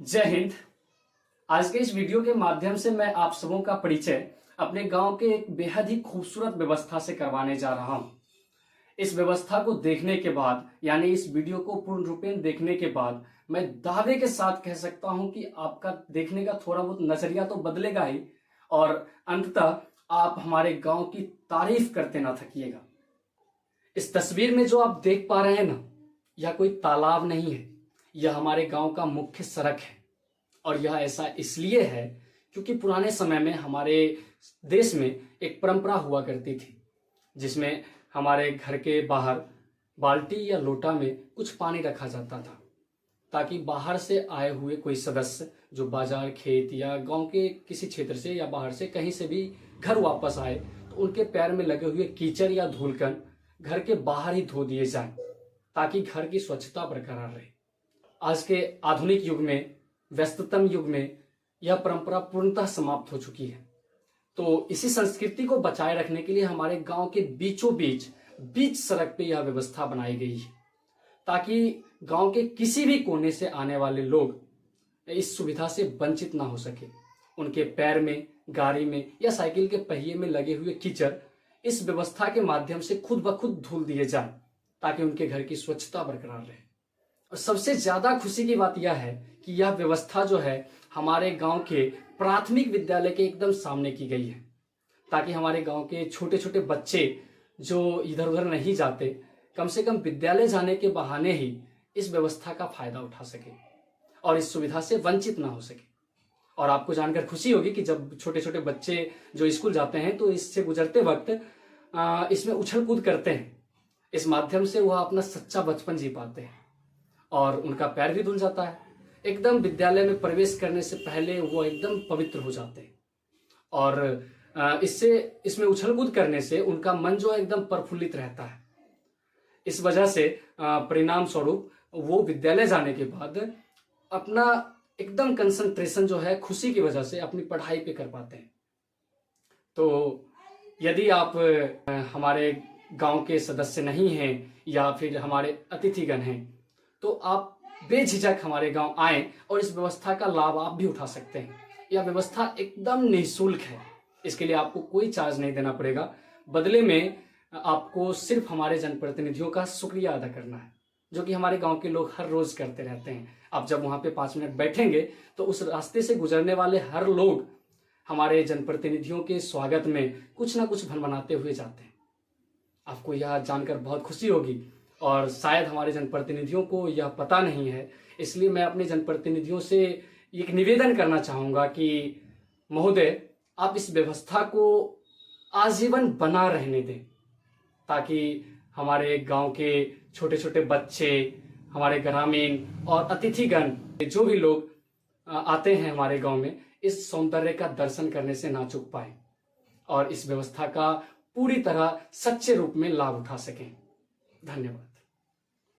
जय हिंद। आज के इस वीडियो के माध्यम से मैं आप सबों का परिचय अपने गांव के एक बेहद ही खूबसूरत व्यवस्था से करवाने जा रहा हूं। इस व्यवस्था को देखने के बाद यानी इस वीडियो को पूर्ण रूपेण देखने के बाद मैं दावे के साथ कह सकता हूं कि आपका देखने का थोड़ा बहुत नजरिया तो बदलेगा ही और अंततः आप हमारे गांव की तारीफ करते ना थकिएगा। इस तस्वीर में जो आप देख पा रहे हैं ना, यह कोई तालाब नहीं है, यह हमारे गांव का मुख्य सड़क है। और यह ऐसा इसलिए है क्योंकि पुराने समय में हमारे देश में एक परंपरा हुआ करती थी जिसमें हमारे घर के बाहर बाल्टी या लोटा में कुछ पानी रखा जाता था ताकि बाहर से आए हुए कोई सदस्य जो बाजार, खेत या गांव के किसी क्षेत्र से या बाहर से कहीं से भी घर वापस आए तो उनके पैर में लगे हुए कीचड़ या धूलकण घर के बाहर ही धो दिए जाएं ताकि घर की स्वच्छता बरकरार रहे। आज के आधुनिक युग में, व्यस्ततम युग में यह परंपरा पूर्णतः समाप्त हो चुकी है। तो इसी संस्कृति को बचाए रखने के लिए हमारे गांव के बीचों बीच सड़क पे यह व्यवस्था बनाई गई है ताकि गांव के किसी भी कोने से आने वाले लोग इस सुविधा से वंचित ना हो सके। उनके पैर में, गाड़ी में या साइकिल के पहिए में लगे हुए कीचड़ इस व्यवस्था के माध्यम से खुद ब खुद धुल दिए जाए ताकि उनके घर की स्वच्छता बरकरार रहे। और सबसे ज्यादा खुशी की बात यह है कि यह व्यवस्था जो है हमारे गांव के प्राथमिक विद्यालय के एकदम सामने की गई है ताकि हमारे गांव के छोटे छोटे बच्चे जो इधर उधर नहीं जाते, कम से कम विद्यालय जाने के बहाने ही इस व्यवस्था का फायदा उठा सके और इस सुविधा से वंचित ना हो सके। और आपको जानकर खुशी होगी कि जब छोटे छोटे बच्चे जो स्कूल जाते हैं तो इससे गुजरते वक्त इसमें उछल कूद करते हैं। इस माध्यम से वह अपना सच्चा बचपन जी पाते हैं और उनका पैर भी धुल जाता है। एकदम विद्यालय में प्रवेश करने से पहले वो एकदम पवित्र हो जाते हैं और इसमें उछल कूद करने से उनका मन जो है एकदम प्रफुल्लित रहता है। इस वजह से परिणाम स्वरूप वो विद्यालय जाने के बाद अपना एकदम कंसंट्रेशन जो है खुशी की वजह से अपनी पढ़ाई पे कर पाते हैं। तो यदि आप हमारे गांव के सदस्य नहीं हैं या फिर हमारे अतिथिगण हैं तो आप बेझिझक हमारे गांव आएं और इस व्यवस्था का लाभ आप भी उठा सकते हैं। यह व्यवस्था एकदम निःशुल्क है, इसके लिए आपको कोई चार्ज नहीं देना पड़ेगा। बदले में आपको सिर्फ हमारे जनप्रतिनिधियों का शुक्रिया अदा करना है जो कि हमारे गांव के लोग हर रोज करते रहते हैं। आप जब वहां पे 5 मिनट बैठेंगे तो उस रास्ते से गुजरने वाले हर लोग हमारे जनप्रतिनिधियों के स्वागत में कुछ ना कुछ भनभनाते हुए जाते हैं। आपको यह जानकर बहुत खुशी होगी और शायद हमारे जनप्रतिनिधियों को यह पता नहीं है, इसलिए मैं अपने जनप्रतिनिधियों से एक निवेदन करना चाहूंगा कि महोदय, आप इस व्यवस्था को आजीवन बना रहने दें ताकि हमारे गांव के छोटे छोटे बच्चे, हमारे ग्रामीण और अतिथिगण जो भी लोग आते हैं हमारे गांव में इस सौंदर्य का दर्शन करने से ना चूक पाए और इस व्यवस्था का पूरी तरह सच्चे रूप में लाभ उठा सकें। धन्यवाद।